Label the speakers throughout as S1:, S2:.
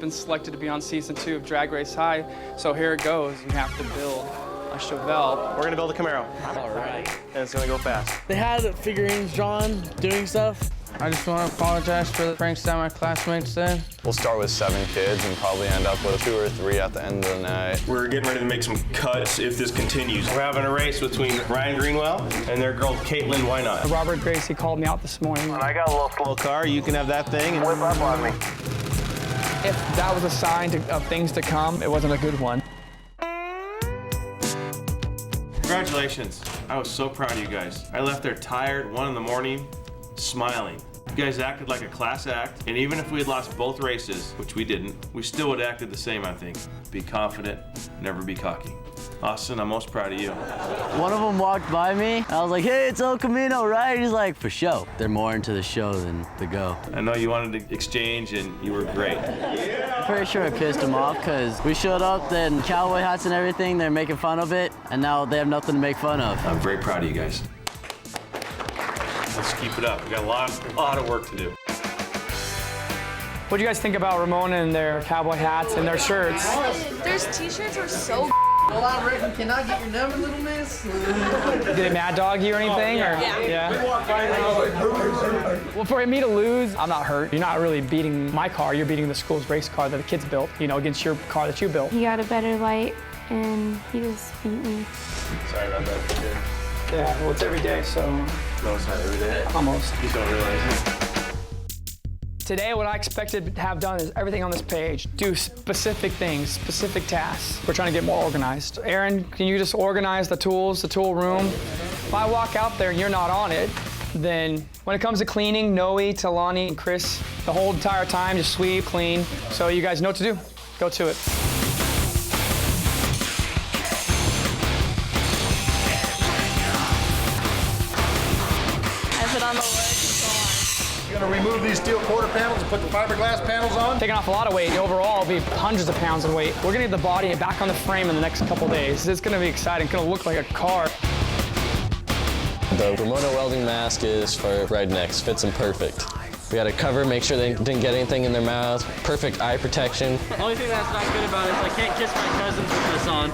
S1: been selected to be on season 2 of Drag Race High, so here it goes. You have to build a Chevelle.
S2: We're gonna build a Camaro.
S3: All right.
S2: And it's gonna go fast.
S3: They had figurines drawn, doing stuff.
S4: I just want to apologize for the pranks that my classmates did.
S5: We'll start with 7 kids and probably end up with 2 or 3 at the end of the night.
S2: We're getting ready to make some cuts if this continues. We're having a race between Ryan Greenwell and their girl, Caitlin Why Not.
S1: Robert Gracie called me out this morning.
S2: When I got a little slow car, you can have that thing and whip up on me.
S1: If that was a sign of things to come, it wasn't a good one.
S2: Congratulations. I was so proud of you guys. I left there tired, 1 in the morning, smiling. You guys acted like a class act, and even if we had lost both races, which we didn't, we still would have acted the same, I think. Be confident, never be cocky. Austin, I'm most proud of you.
S6: One of them walked by me. I was like, hey, it's El Camino, right? He's like, for show. They're more into the show than the go.
S2: I know you wanted to exchange, and you were great.
S6: I'm pretty sure I pissed him off because we showed up, then cowboy hats and everything, they're making fun of it, and now they have nothing to make fun of.
S2: I'm very proud of you guys. Let's keep it up. We got a lot of work to do.
S1: What do you guys think about Ramona and their cowboy hats and their shirts?
S7: Their t-shirts are so
S4: Well, I reckon, can I get your number, little miss?
S1: Did they mad dog you or anything?
S7: Yeah.
S1: Well, for me to lose, I'm not hurt. You're not really beating my car. You're beating the school's race car that the kids built, you know, against your car that you built.
S8: He got a better light, and he just beat me.
S2: Sorry about that, kid.
S1: Yeah, well, it's every day, so.
S2: No, it's not every day.
S1: Almost.
S2: You don't realize it.
S1: Today, what I expected to have done is everything on this page. Do specific things, specific tasks. We're trying to get more organized. Aaron, can you just organize the tools, the tool room? If I walk out there and you're not on it, then when it comes to cleaning, Noe, Talani, and Chris, the whole entire time, just sweep, clean. So you guys know what to do. Go to it.
S7: I put on the wood.
S9: You're gonna remove these steel quarter panels and put the fiberglass panels on?
S1: Taking off a lot of weight. Overall, it'll be hundreds of pounds in weight. We're gonna get the body back on the frame in the next couple days. It's gonna be exciting. It's gonna look like a car.
S10: The Ramona welding mask is for rednecks. Fits them perfect. We got to cover, make sure they didn't get anything in their mouth. Perfect eye protection.
S6: The only thing that's not good about it is I can't kiss my cousins with this on.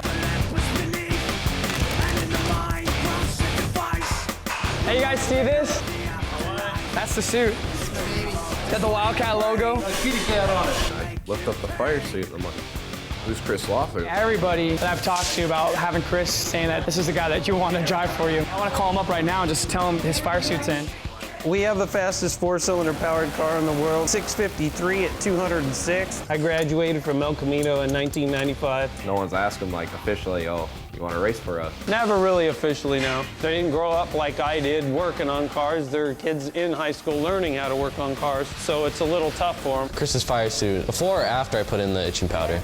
S1: Hey, you guys see this? That's the suit. Got the Wildcat logo.
S9: Kitty cat on it.
S5: I lift up the fire suit and I'm like, who's Chris Lawford?
S1: Everybody that I've talked to about having Chris saying that this is the guy that you want to drive for you. I want to call him up right now and just tell him his fire suit's in.
S11: We have the fastest 4-cylinder powered car in the world, 653 at 206. I graduated from El Camino in 1995.
S5: No one's asking like officially, oh, you want to race for us?
S11: Never really officially, no. They didn't grow up like I did working on cars. They're kids in high school learning how to work on cars, so it's a little tough for them.
S10: Chris's fire suit, before or after I put in the itching powder.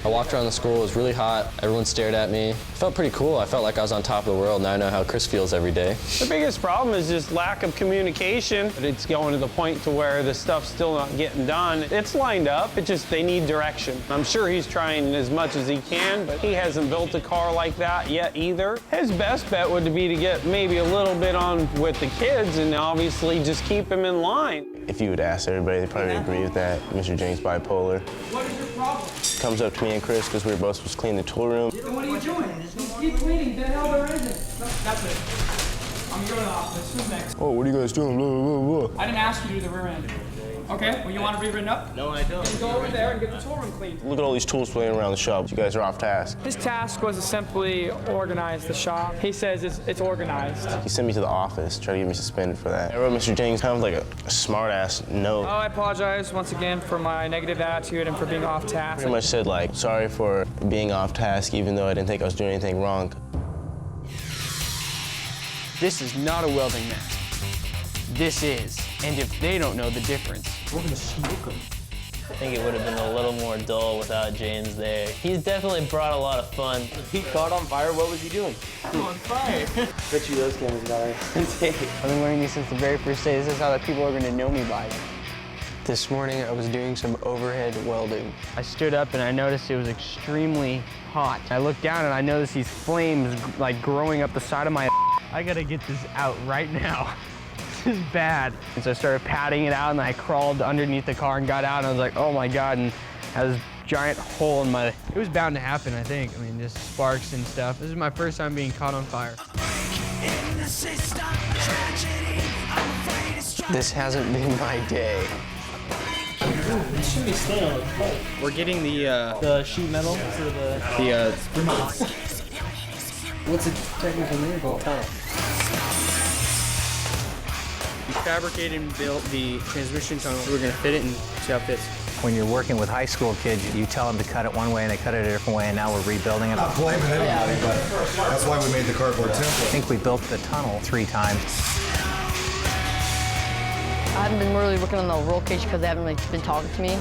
S10: I walked around the school, it was really hot, everyone stared at me. It felt pretty cool, I felt like I was on top of the world. Now I know how Chris feels every day.
S11: The biggest problem is just lack of communication. It's going to the point to where the stuff's still not getting done. It's lined up, it just, they need direction. I'm sure he's trying as much as he can, but he hasn't built a car like that yet either. His best bet would be to get maybe a little bit on with the kids and obviously just keep him in line.
S12: If you would ask everybody, they'd probably agree with that. Mr. James bipolar.
S1: What is your problem?
S12: Comes up to me and Chris because we were both supposed to clean the tool room.
S1: Then what are you doing? Keep cleaning. The hell there isn't. No, that's it. I'm going to the office. Who's next?
S12: Oh, what are you guys doing? Blah, blah, blah.
S1: I didn't ask you to do the rear end. Okay, well, you want to be written up?
S6: No, I don't.
S1: Then go over there and get the tool room cleaned.
S12: Look at all these tools laying around the shop. You guys are off task.
S1: His task was to simply organize the shop. He says it's organized.
S12: He sent me to the office, tried to get me suspended for that. I wrote Mr. James kind of like a smart-ass note.
S1: Oh, I apologize once again for my negative attitude and for being off task.
S12: Pretty much said like, sorry for being off task even though I didn't think I was doing anything wrong.
S4: This is not a welding mask. This is. And if they don't know the difference, we're gonna smoke them.
S6: I think it would have been a little more dull without James there. He's definitely brought a lot of fun.
S4: He caught on fire, what was he doing?
S6: I'm on fire.
S4: Bet you those cameras got it. I've been learning these since the very first day. This is how the people are gonna know me by. This morning, I was doing some overhead welding. I stood up and I noticed it was extremely hot. I looked down and I noticed these flames like growing up the side of my. I gotta get this out right now. was bad. And so I started patting it out, and I crawled underneath the car and got out, and I was like, oh my God, and had this giant hole in my... It was bound to happen, I think. I mean, just sparks and stuff. This is my first time being caught on fire. This hasn't been my day.
S3: It should be staying on the pole.
S4: We're getting the
S3: sheet metal for the
S4: what's the technical name called? Tunnel. We fabricated and built the transmission tunnel. We're gonna fit it and see how it fits.
S13: When you're working with high school kids, you tell them to cut it one way and they cut it a different way, and now we're rebuilding it.
S9: I'm not blaming anybody, but that's why we made the cardboard template.
S13: I think we built the tunnel 3 times.
S14: I haven't been really working on the roll cage because they haven't really been talking to me.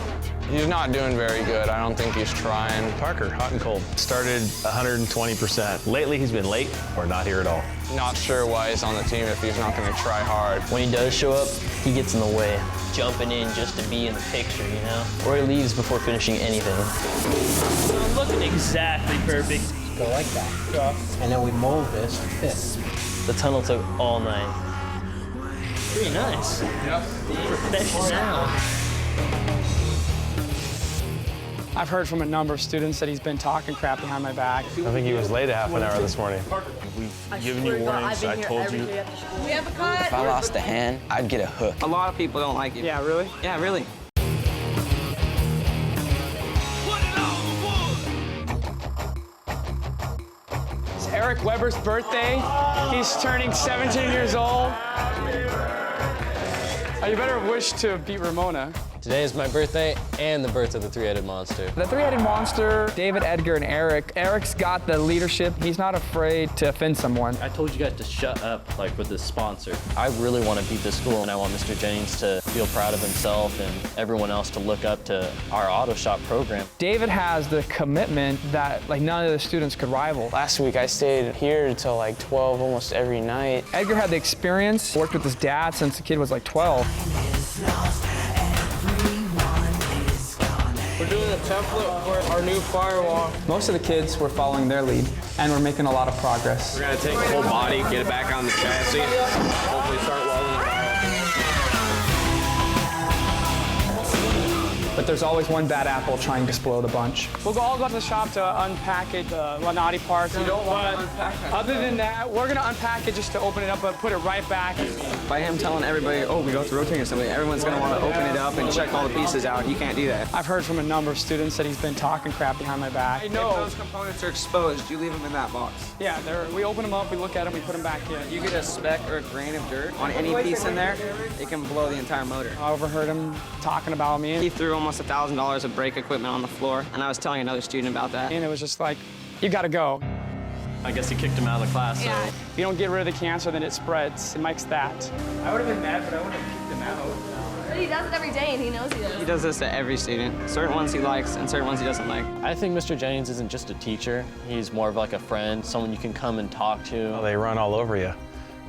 S5: He's not doing very good. I don't think he's trying.
S15: Parker, hot and cold. Started 120%. Lately, he's been late or not here at all.
S5: Not sure why he's on the team if he's not going to try hard.
S6: When he does show up, he gets in the way, jumping in just to be in the picture, you know? Or he leaves before finishing anything.
S3: I'm looking exactly perfect.
S13: Go like that. Yeah. And then we mold this to fit.
S6: The tunnel took all night.
S3: Pretty nice.
S1: Yep.
S3: Professional.
S1: I've heard from a number of students that he's been talking crap behind my back.
S15: I think he was late a half an hour this morning. We've given you warnings. I told you.
S7: We have a cut.
S4: If I lost a hand, I'd get a hook.
S6: A lot of people don't like it.
S1: Yeah, really?
S6: Yeah, really.
S1: It's Eric Weber's birthday. He's turning 17 years old. You better wish to beat Ramona.
S10: Today is my birthday and the birth of the three-headed monster.
S1: The three-headed monster, David, Edgar, and Eric. Eric's got the leadership. He's not afraid to offend someone.
S6: I told you guys to shut up, like with this sponsor. I really want to beat the school, and I want Mr. Jennings to feel proud of himself and everyone else to look up to our auto shop program.
S1: David has the commitment that none of the students could rival.
S4: Last week I stayed here till like 12 almost every night.
S1: Edgar had the experience, worked with his dad since the kid was like 12.
S4: We're doing a template for our new firewall.
S1: Most of the kids were following their lead, and we're making a lot of progress.
S5: We're going to take the whole body, get it back on the chassis, hopefully start welding it.
S1: But there's always one bad apple trying to explode a bunch. We'll all go to the shop to unpackage the Lanati parts. You don't want to unpack it. Other than that, we're going to unpack it just to open it up, but put it right back.
S4: By him telling everybody, oh, we go through rotating assembly, everyone's going to want to open it up and check all the pieces out. You can't do that.
S1: I've heard from a number of students that he's been talking crap behind my back. I know.
S4: If those components are exposed, you leave them in that box.
S1: Yeah, we open them up, we look at them, we put them back in.
S4: You get a speck or a grain of dirt on any piece in there, it can blow the entire motor.
S1: I overheard him talking about me.
S4: He threw almost $1,000 of brake equipment on the floor, and I was telling another student about that.
S1: And it was just like, you gotta go.
S6: I guess he kicked him out of the class,
S1: so. If you don't get rid of the cancer, then it spreads. It makes that. I would have been mad, but I wouldn't have kicked him out.
S7: But he does it every day, and he knows he does.
S4: He does this to every student. Certain ones he likes, and certain ones he doesn't like.
S6: I think Mr. Jennings isn't just a teacher. He's more of like a friend, someone you can come and talk to.
S15: Well, they run all over you.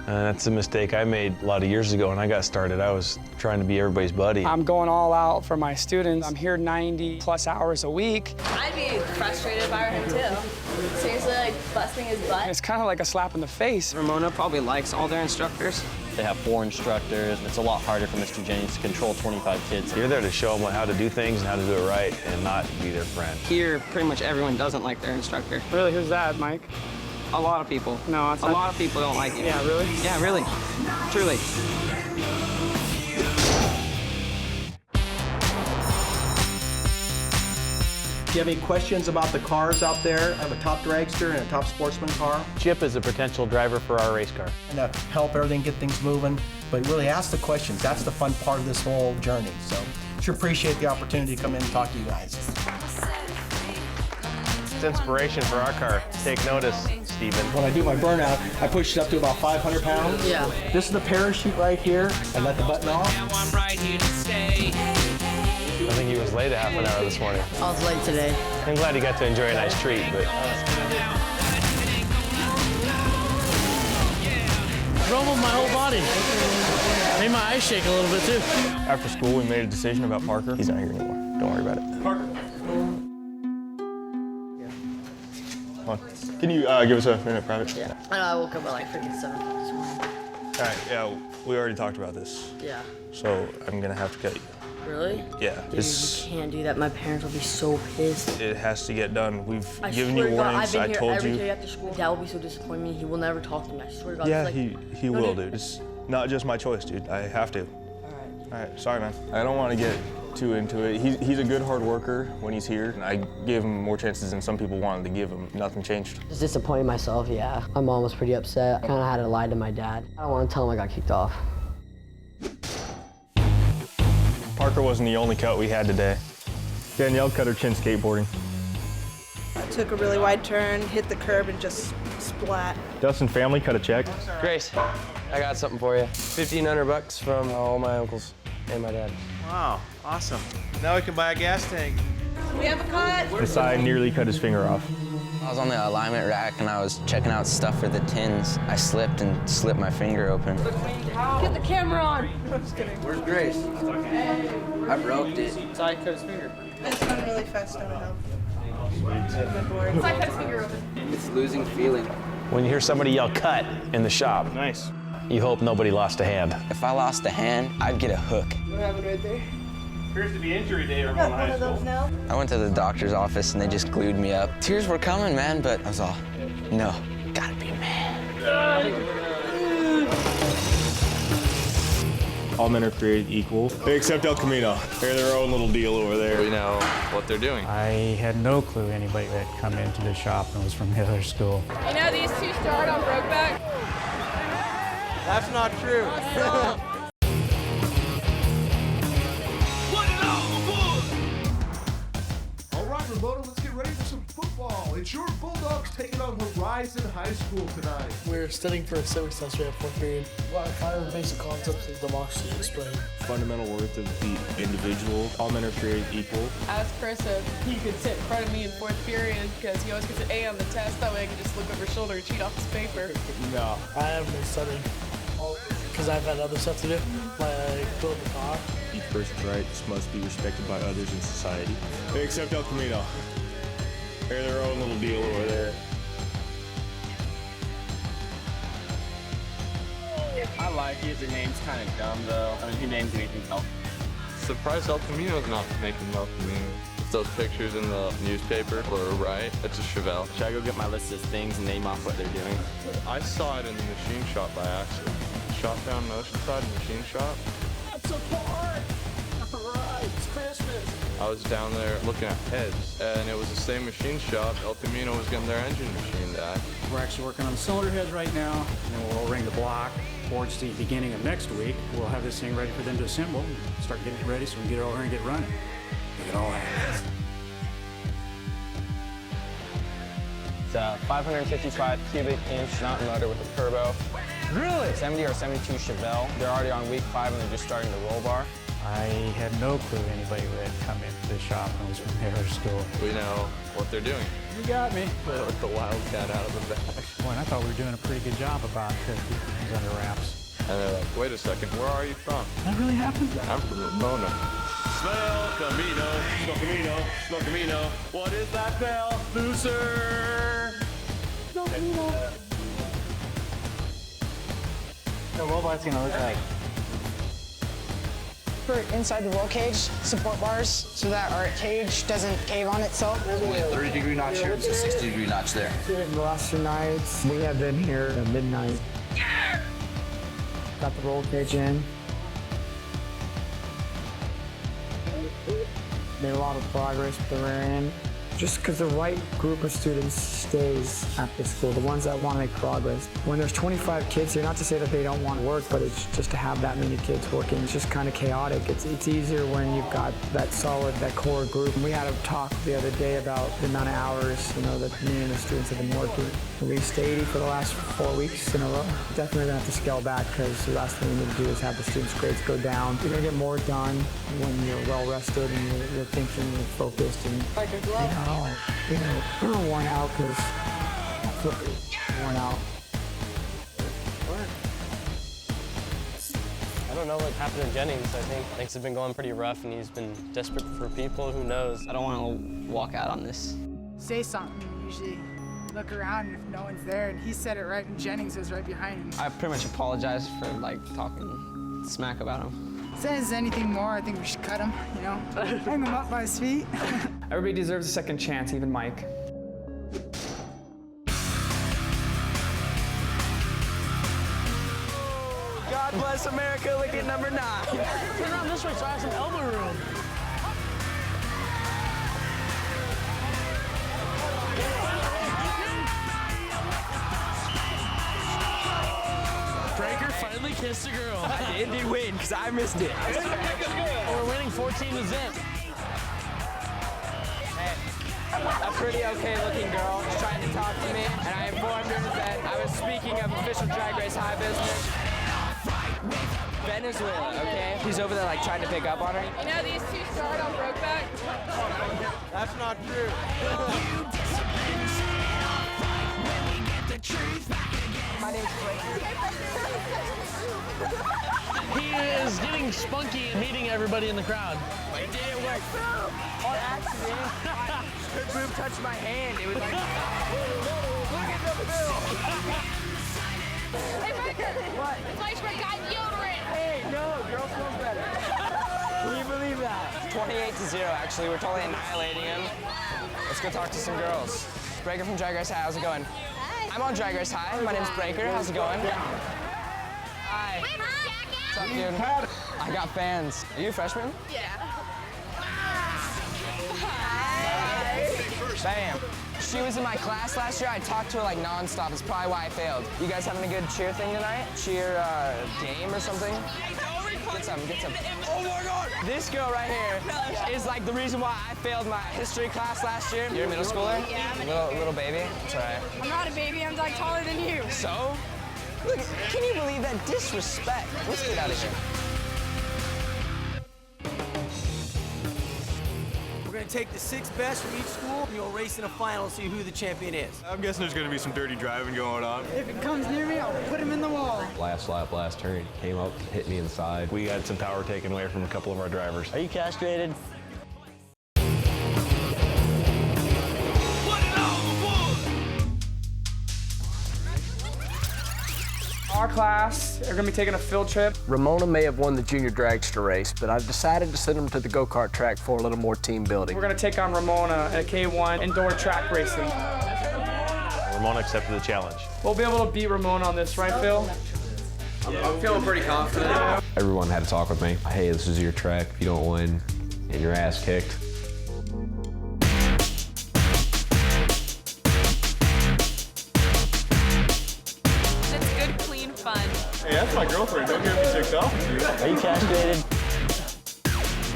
S15: That's a mistake I made a lot of years ago when I got started. I was trying to be everybody's buddy.
S1: I'm going all out for my students. I'm here 90+ hours a week.
S7: I'd be frustrated if I were him too. Seriously, like busting his butt.
S1: It's kind of like a slap in the face.
S4: Ramona probably likes all their instructors.
S6: They have 4 instructors. It's a lot harder for Mr. Jennings to control 25 kids.
S15: You're there to show them how to do things and how to do it right and not be their friend.
S4: Here, pretty much everyone doesn't like their instructor.
S1: Really, who's that, Mike?
S4: A lot of people.
S1: No, it's not.
S4: A lot of people don't like it.
S1: Yeah, really?
S4: Yeah, really. Truly.
S16: If you have any questions about the cars out there, I have a top dragster and a top sportsman car.
S15: Chip is a potential driver for our race car.
S16: And to help everything get things moving, but really ask the questions. That's the fun part of this whole journey. So sure appreciate the opportunity to come in and talk to you guys.
S15: It's inspiration for our car. Take notice, Steven.
S16: When I do my burnout, I push it up to about 500 pounds.
S14: Yeah.
S16: This is the parachute right here. I let the button off.
S15: I think he was late a half an hour this morning.
S14: I was late today.
S15: I'm glad he got to enjoy a nice treat, but...
S3: Rumbled my whole body. Made my eyes shake a little bit too.
S15: After school, we made a decision about Parker. He's not here anymore. Don't worry about it.
S16: Parker.
S12: Can you give us a minute private?
S14: Yeah. I know, I woke up at like freaking 7 o'clock this morning.
S17: All right, yeah, we already talked about this.
S14: Yeah.
S17: So I'm gonna have to cut you.
S14: Really?
S17: Yeah.
S14: Dude, you can't do that. My parents will be so pissed.
S17: It has to get done. We've
S14: I
S17: given
S14: swear
S17: you
S14: to God,
S17: warnings.
S14: I've been
S17: I
S14: here
S17: told
S14: every
S17: you.
S14: day after school. Dad will be so disappointed in me. He will never talk to me. I swear to God.
S17: Yeah,
S14: He's like,
S17: he will, dude. It's not just my choice, dude. I have to. All right, sorry, man. I don't want to get too into it. He's a good hard worker when he's here. I gave him more chances than some people wanted to give him. Nothing changed.
S14: Just disappointed myself, yeah. My mom was pretty upset. I kind of had to lie to my dad. I don't want to tell him I got kicked off.
S17: Parker wasn't the only cut we had today. Danielle cut her chin skateboarding.
S18: I took a really wide turn, hit the curb, and just splat.
S17: Dustin family cut a check.
S4: Grace, I got something for you. $1,500 from all my uncles and my dad.
S2: Wow, awesome. Now we can buy a gas tank.
S18: We have a cut.
S17: Desai nearly cut his finger off.
S4: I was on the alignment rack and I was checking out stuff for the tins. I slipped and slipped my finger open.
S18: Get the camera on. I'm just kidding.
S4: Where's Grace? I broke it.
S3: Desai cut his finger.
S18: It's gone really fast, I don't know. Desai cut his finger open.
S4: It's losing feeling.
S15: When you hear somebody yell cut in the shop,
S2: Nice.
S15: you hope nobody lost a hand.
S4: If I lost a hand, I'd get a hook.
S18: What happened right there?
S2: Appears to be injury day at
S18: Got
S2: Romana
S18: one
S2: High
S18: of those
S2: School.
S18: now.
S4: I went to the doctor's office and they just glued me up. Tears were coming, man, but I was all, no, gotta be man.
S17: All men are created equal. Except El Camino. They're their own little deal over there.
S5: We know what they're doing.
S13: I had no clue anybody had come into the shop and was from Hitler School.
S7: You know these two started on Brokeback?
S4: That's not true.
S9: All right, Ramona, let's get ready for some football. It's your Bulldogs taking on Horizon High School tonight.
S3: We're studying for a civics test. We have 4th period. Well, 5 basic concepts of democracy explained.
S17: Fundamental worth of the individual. All men are created equal.
S7: Ask Chris if he could sit in front of me in 4th period because he always gets an A on the test. That way I can just look over his shoulder and cheat off his paper.
S3: No. I haven't been studying because I've had other stuff to do, like build the car.
S17: Each person's rights must be respected by others in society. Except El Camino. They're their own little deal over there.
S4: I like it. The name's kind of dumb, though. I mean, who names anything else?
S5: Surprised El Camino's not making love to me. If those pictures in the newspaper were right, it's a Chevelle.
S4: Should I go get my list of things and name off what they're doing?
S5: I saw it in the machine shop by accident. Shot down Oceanside machine shop.
S9: That's a part! All right, it's Christmas.
S5: I was down there looking at heads, and it was the same machine shop El Camino was getting their engine machined at.
S13: We're actually working on the cylinder heads right now, and then we'll ring the block. Towards the beginning of next week, we'll have this thing ready for them to assemble and start getting it ready so we can get it over and get running. We can all have it.
S4: It's a 555 cubic inch mountain motor with a turbo. Really? 70 or 72 Chevelle. They're already on week 5 and they're just starting the roll bar.
S13: I had no clue anybody had come into the shop and was from Hitler School.
S5: We know what they're doing.
S13: You got me.
S5: With the wildcat out of the back.
S13: Boy, and I thought we were doing a pretty good job about keeping things under wraps.
S5: And they're like, wait a second, where are you from?
S13: That really happened?
S5: I'm from Ramona.
S2: Smell Camino, smell Camino, smell Camino. What is that bell, loser?
S13: No, Camino. The robot's gonna look like.
S19: For inside the roll cage, support bars, so that our cage doesn't cave on itself.
S12: There's only a 30-degree notch here, it's a 60-degree notch there.
S1: The last 2 nights, we have been here at midnight. Got the roll cage in. Made a lot of progress with the rear end. Just because the right group of students stays at the school, the ones that want to make progress. When there's 25 kids here, not to say that they don't want to work, but it's just to have that many kids working, it's just kind of chaotic. It's easier when you've got that solid, that core group. And we had a talk the other day about the amount of hours, that me and the students have been working. At least 80 for the last 4 weeks in a row. Definitely gonna have to scale back because the last thing we need to do is have the students' grades go down. You're gonna get more done when you're well rested and you're thinking, you're focused, and
S19: Like a glove.
S1: worn out because worn out.
S4: I don't know what happened to Jennings. I think things have been going pretty rough and he's been desperate for people. Who knows? I don't want to walk out on this.
S19: Say something, usually.
S20: look around if no one's there, and he said it right, and Jennings was right behind him.
S4: I pretty much apologized for like talking smack about him.
S20: Says anything more, I think we should cut him, you know? Hang him up by his feet.
S1: Everybody deserves a second chance, even Mike.
S4: God bless America, look at number 9.
S3: Turn around this way so I have some elbow room. Breaker finally kissed a girl.
S4: It did win, because I missed it.
S3: We're winning 14-0.
S4: A pretty okay-looking girl was trying to talk to me, and I informed her that I was speaking of official Drag Race High business. Venezuela, okay? He's over there like trying to pick up on her.
S7: You know these two starred on Brokeback?
S4: That's not true. My name's
S3: He is getting spunky and meeting everybody in the crowd.
S4: It didn't work. On accident. Her boob touched my hand. It was like, look at the bill.
S7: Hey, Breaker!
S4: What?
S7: It's my friend got deodorant!
S4: Hey, no, girl smells better. Can you believe that? 28-0, actually. We're totally annihilating him. Let's go talk to some girls. Breaker from Drag Race High, how's it going? Hi. I'm on Drag Race High. My name's Breaker. How's it going? Hi. What's up, dude? I got fans. Are you a freshman?
S7: Yeah.
S4: Bam. She was in my class last year. I talked to her like nonstop. It's probably why I failed. You guys having a good cheer thing tonight? Cheer game or something? Get some, get some. Oh my God! This girl right here is like the reason why I failed my history class last year. You're a middle schooler?
S20: Yeah, I'm a
S4: little baby. That's all right.
S20: I'm not a baby, I'm like taller than you.
S4: So? Look, can you believe that disrespect? Let's get out of here.
S21: We're going to take the 6 best from each school, and you'll race in a final and see who the champion is.
S17: I'm guessing there's going to be some dirty driving going on.
S20: If it comes near me, I'll put him in the wall.
S15: Last lap, last turn, came up, hit me inside. We got some power taken away from a couple of our drivers.
S4: Are you castrated?
S1: Our class are gonna be taking a field trip.
S16: Ramona may have won the junior dragster race, but I've decided to send them to the go-kart track for a little more team building.
S1: We're gonna take on Ramona at K1 indoor track racing.
S15: Ramona accepted the challenge.
S1: We'll be able to beat Ramona on this, right, Phil?
S5: I'm feeling pretty confident.
S15: Everyone had to talk with me. Hey, this is your track. If you don't win, get your ass kicked.
S17: Hey, that's my girlfriend. Don't get me ticked off with you.
S4: Are you castrated?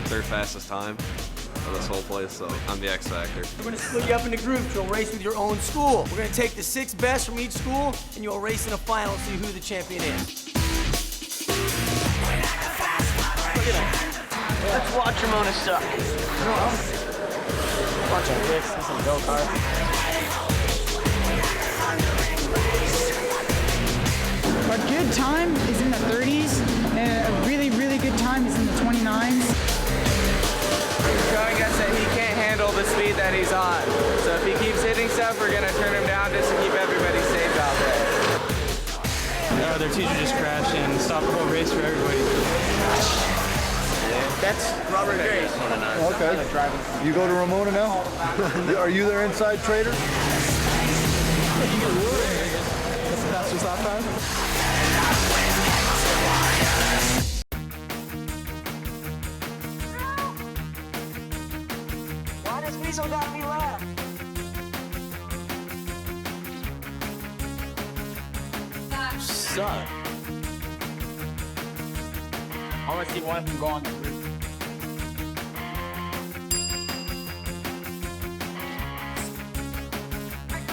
S5: Third fastest time of this whole place, so I'm the X Factor.
S21: We're going to split you up into groups. You'll race with your own school. We're going to take the 6 best from each school, and you'll race in a final and see who the champion is. Look at that. Let's watch Ramona suck.
S4: Bunch of dicks, this is a go-kart.
S20: A good time is in the 30s, and a really, really good time is in the 29s.
S22: He's showing us that he can't handle the speed that he's on. So if he keeps hitting stuff, we're gonna turn him down just to keep everybody safe out there.
S11: No, their teacher just crashed and stopped the whole race for everybody.
S21: That's Robert Grace.
S9: Okay. You go to Ramona now? Are you their inside trader?
S16: That's the fastest lap time?
S21: Why does Weasel got me left?
S4: Suck.
S21: I want to see one of them go on the roof.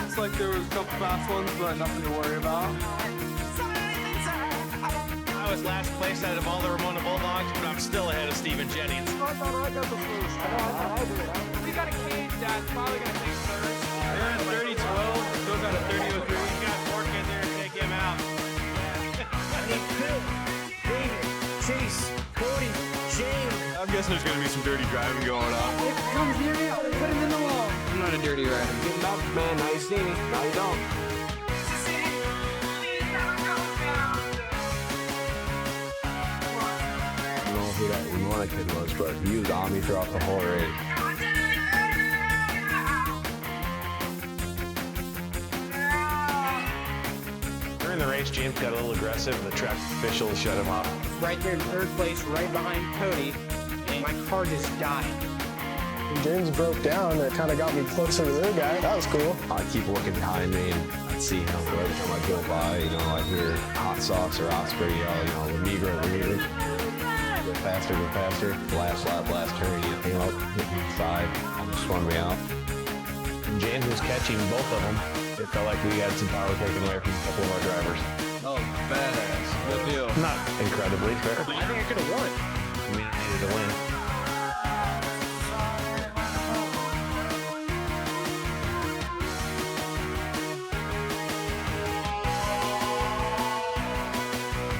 S5: It's like there was a couple fast ones, but nothing to worry about.
S2: I was last place out of all the Ramona Bulldogs, but I'm still ahead of Steven Jennings.
S21: I thought I got the first.
S1: We got a cage that's probably gonna take first.
S2: They're in 30-12, still got a 30-03. We got Fork in there to take him out.
S21: I need Phil, David, Chase, Cody, Shane.
S17: I'm guessing there's going to be some dirty driving going on.
S20: If it comes near me, I'll put him in the wall.
S21: I'm not
S8: trying to dirty ride him. Getting back, man. Now you see me. Now you don't. I don't know who that Romana kid was, but he was on me throughout the whole race.
S15: During the race, James got a little aggressive and the track officials shut him off.
S10: Right there in third place, right behind Cody, and my car just died.
S23: When James broke down, it kind of got me closer to their guy. That was cool.
S8: I keep looking behind me and I see him. Every time I go by, you know, I hear Hot Sauce or Oscar yell, you know, Lemigro, Lemigro. Go faster, go faster. Last lap, last turn, he came up, hit me side, almost swung me out.
S15: And James was catching both of them. It felt like we had some power taken away from a couple of our drivers.
S8: Oh, badass. Good deal.
S15: Not incredibly fair.
S10: I think I could have won.
S15: I mean, I needed to win.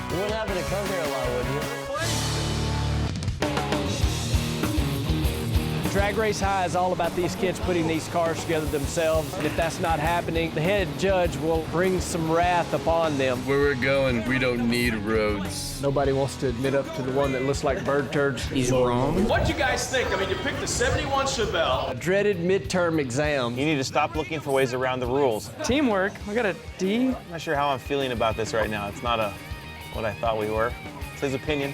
S4: You wouldn't happen to come here a lot, would you?
S24: Drag Race High is all about these kids putting these cars together themselves. And if that's not happening, the head judge will bring some wrath upon them.
S5: Where we're going, we don't need roads.
S24: Nobody wants to admit up to the one that looks like bird turds. He's wrong.
S2: What'd you guys think? I mean, you picked the 71 Chevelle.
S24: A dreaded midterm exam.
S12: You need to stop looking for ways around the rules.
S1: Teamwork. I got a D.
S12: I'm not sure how I'm feeling about this right now. It's not what I thought we were. It's his opinion.